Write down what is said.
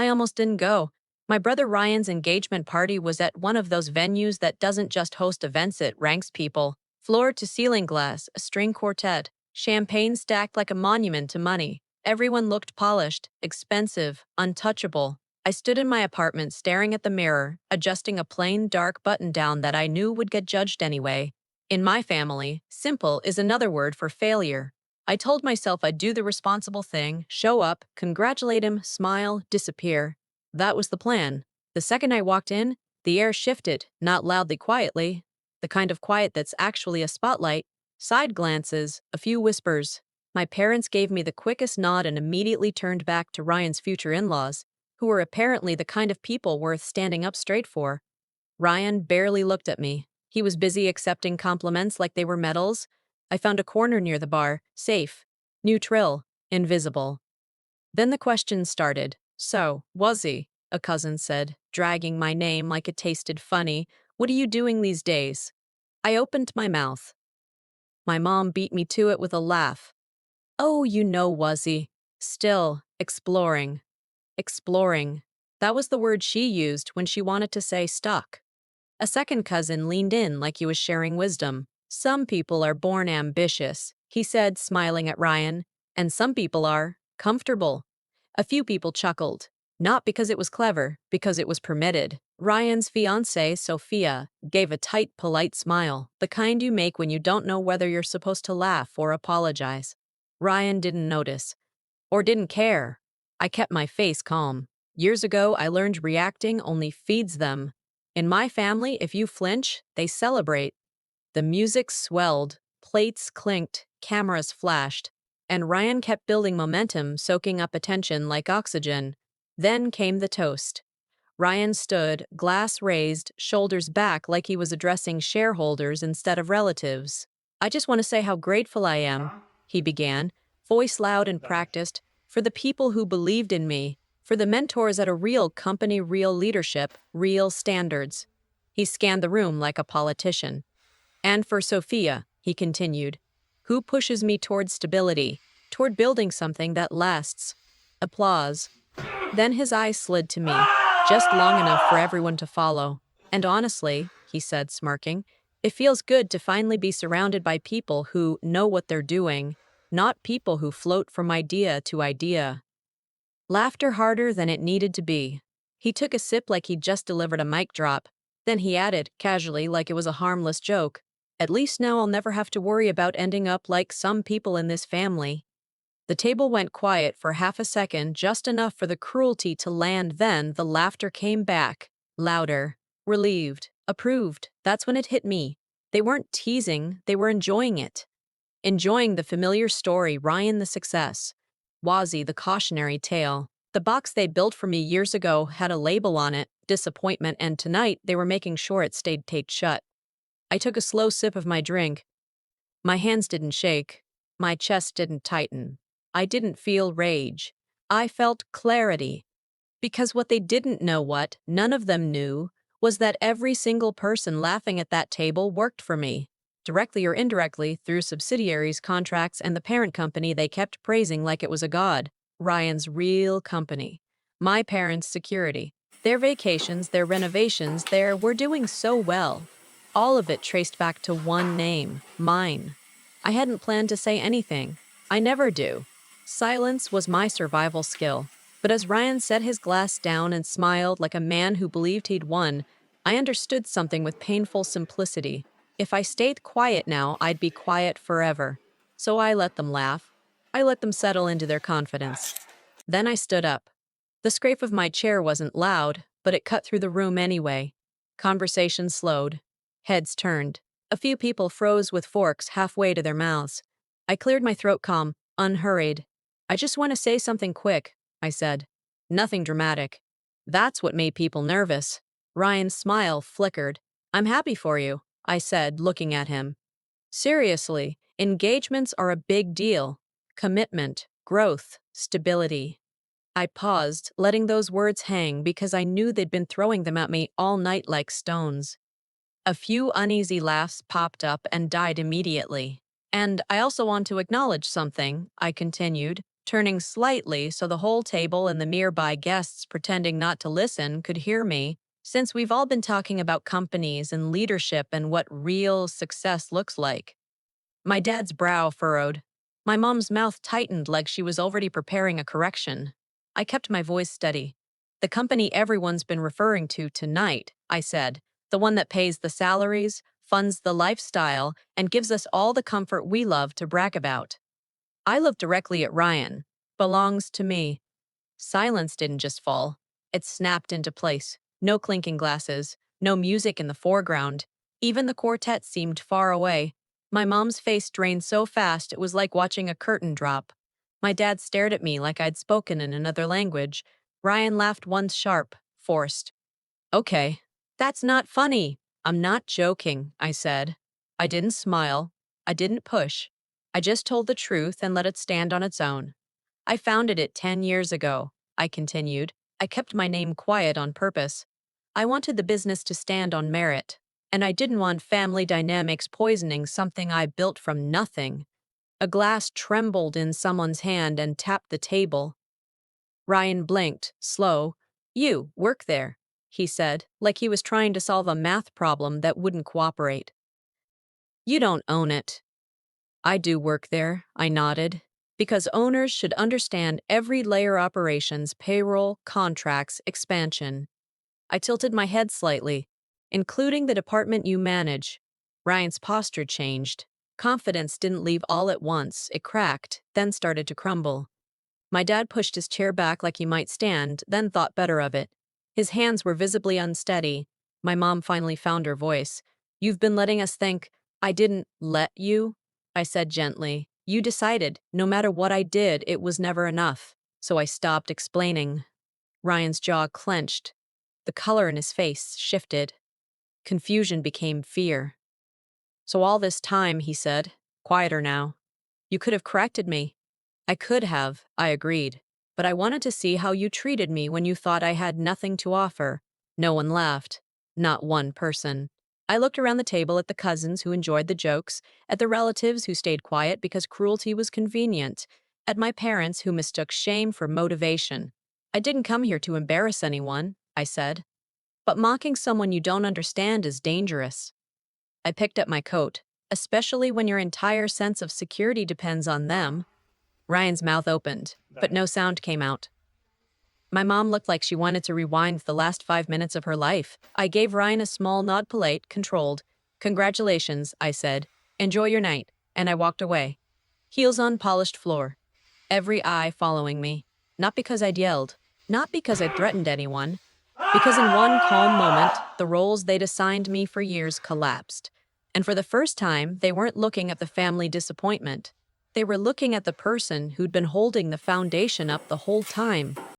I almost didn't go. My brother Ryan's engagement party was at one of those venues that doesn't just host events, it ranks people. Floor to ceiling glass, a string quartet, champagne stacked like a monument to money. Everyone looked polished, expensive, untouchable. I stood in my apartment staring at the mirror, adjusting a plain dark button down that I knew would get judged anyway. In my family, simple is another word for failure. I told myself I'd do the responsible thing, show up, congratulate him, smile, disappear. That was the plan. The second I walked in, the air shifted, not loudly, quietly. The kind of quiet that's actually a spotlight. Side glances, a few whispers. My parents gave me the quickest nod and immediately turned back to Ryan's future in-laws, who were apparently the kind of people worth standing up straight for. Ryan barely looked at me. He was busy accepting compliments like they were medals. I found a corner near the bar, safe, neutral, invisible. Then the questions started. So, was he? A cousin said, dragging my name like it tasted funny. What are you doing these days? I opened my mouth. My mom beat me to it with a laugh. Oh, was he? Still, exploring. Exploring. That was the word she used when she wanted to say stuck. A second cousin leaned in like he was sharing wisdom. Some people are born ambitious, he said, smiling at Ryan, and some people are comfortable. A few people chuckled. Not because it was clever, because it was permitted. Ryan's fiancée, Sophia, gave a tight, polite smile, the kind you make when you don't know whether you're supposed to laugh or apologize. Ryan didn't notice, or didn't care. I kept my face calm. Years ago, I learned reacting only feeds them. In my family, if you flinch, they celebrate. The music swelled, plates clinked, cameras flashed, and Ryan kept building momentum, soaking up attention like oxygen. Then came the toast. Ryan stood, glass raised, shoulders back like he was addressing shareholders instead of relatives. I just want to say how grateful I am, he began, voice loud and practiced, for the people who believed in me, for the mentors at a real company, real leadership, real standards. He scanned the room like a politician. And for Sophia, he continued, who pushes me toward stability, toward building something that lasts. Applause. Then his eyes slid to me, just long enough for everyone to follow. And honestly, he said, smirking, it feels good to finally be surrounded by people who know what they're doing, not people who float from idea to idea. Laughter harder than it needed to be. He took a sip like he'd just delivered a mic drop. Then he added, casually, like it was a harmless joke, at least now I'll never have to worry about ending up like some people in this family. The table went quiet for half a second, just enough for the cruelty to land. Then the laughter came back, louder, relieved, approved. That's when it hit me. They weren't teasing, they were enjoying it. Enjoying the familiar story, Ryan the success, Wazzy the cautionary tale. The box they built for me years ago had a label on it, disappointment, and tonight they were making sure it stayed taped shut. I took a slow sip of my drink. My hands didn't shake. My chest didn't tighten. I didn't feel rage. I felt clarity. Because what they didn't know, what none of them knew, was that every single person laughing at that table worked for me, directly or indirectly through subsidiaries, contracts, and the parent company they kept praising like it was a god. Ryan's real company. My parents' security. Their vacations, their renovations, we're doing so well. All of it traced back to one name, mine. I hadn't planned to say anything. I never do. Silence was my survival skill. But as Ryan set his glass down and smiled like a man who believed he'd won, I understood something with painful simplicity. If I stayed quiet now, I'd be quiet forever. So I let them laugh. I let them settle into their confidence. Then I stood up. The scrape of my chair wasn't loud, but it cut through the room anyway. Conversation slowed. Heads turned. A few people froze with forks halfway to their mouths. I cleared my throat calm, unhurried. I just want to say something quick, I said. Nothing dramatic. That's what made people nervous. Ryan's smile flickered. I'm happy for you, I said, looking at him. Seriously, engagements are a big deal. Commitment, growth, stability. I paused, letting those words hang because I knew they'd been throwing them at me all night like stones. A few uneasy laughs popped up and died immediately. And I also want to acknowledge something, I continued. turning slightly so the whole table and the nearby guests pretending not to listen could hear me. Since we've all been talking about companies and leadership and what real success looks like. My dad's brow furrowed. My mom's mouth tightened like she was already preparing a correction. I kept my voice steady. The company everyone's been referring to tonight, I said. The one that pays the salaries, funds the lifestyle, and gives us all the comfort we love to brag about. I looked directly at Ryan. Belongs to me. Silence didn't just fall. It snapped into place. No clinking glasses, no music in the foreground. Even the quartet seemed far away. My mom's face drained so fast it was like watching a curtain drop. My dad stared at me like I'd spoken in another language. Ryan laughed once sharp, forced. Okay, that's not funny. I'm not joking, I said. I didn't smile. I didn't push. I just told the truth and let it stand on its own. I founded it 10 years ago, I continued. I kept my name quiet on purpose. I wanted the business to stand on merit, and I didn't want family dynamics poisoning something I built from nothing. A glass trembled in someone's hand and tapped the table. Ryan blinked, slow. You work there, he said, like he was trying to solve a math problem that wouldn't cooperate. You don't own it. I do work there, I nodded, because owners should understand every layer operations, payroll, contracts, expansion. I tilted my head slightly, including the department you manage. Ryan's posture changed. Confidence didn't leave all at once. It cracked, then started to crumble. My dad pushed his chair back like he might stand, then thought better of it. His hands were visibly unsteady. My mom finally found her voice. You've been letting us think. I didn't let you, I said gently. You decided, no matter what I did, it was never enough. So I stopped explaining. Ryan's jaw clenched. The color in his face shifted. Confusion became fear. So all this time, he said, quieter now. You could have corrected me. I could have, I agreed. But I wanted to see how you treated me when you thought I had nothing to offer. No one laughed. Not one person. I looked around the table at the cousins who enjoyed the jokes, at the relatives who stayed quiet because cruelty was convenient, at my parents who mistook shame for motivation. I didn't come here to embarrass anyone, I said. But mocking someone you don't understand is dangerous. I picked up my coat, especially when your entire sense of security depends on them. Ryan's mouth opened, but no sound came out. My mom looked like she wanted to rewind the last 5 minutes of her life. I gave Ryan a small nod, polite, controlled. Congratulations, I said. Enjoy your night. And I walked away. Heels on polished floor. Every eye following me. Not because I'd yelled. Not because I'd threatened anyone. Because in one calm moment, the roles they'd assigned me for years collapsed. And for the first time, they weren't looking at the family disappointment. They were looking at the person who'd been holding the foundation up the whole time.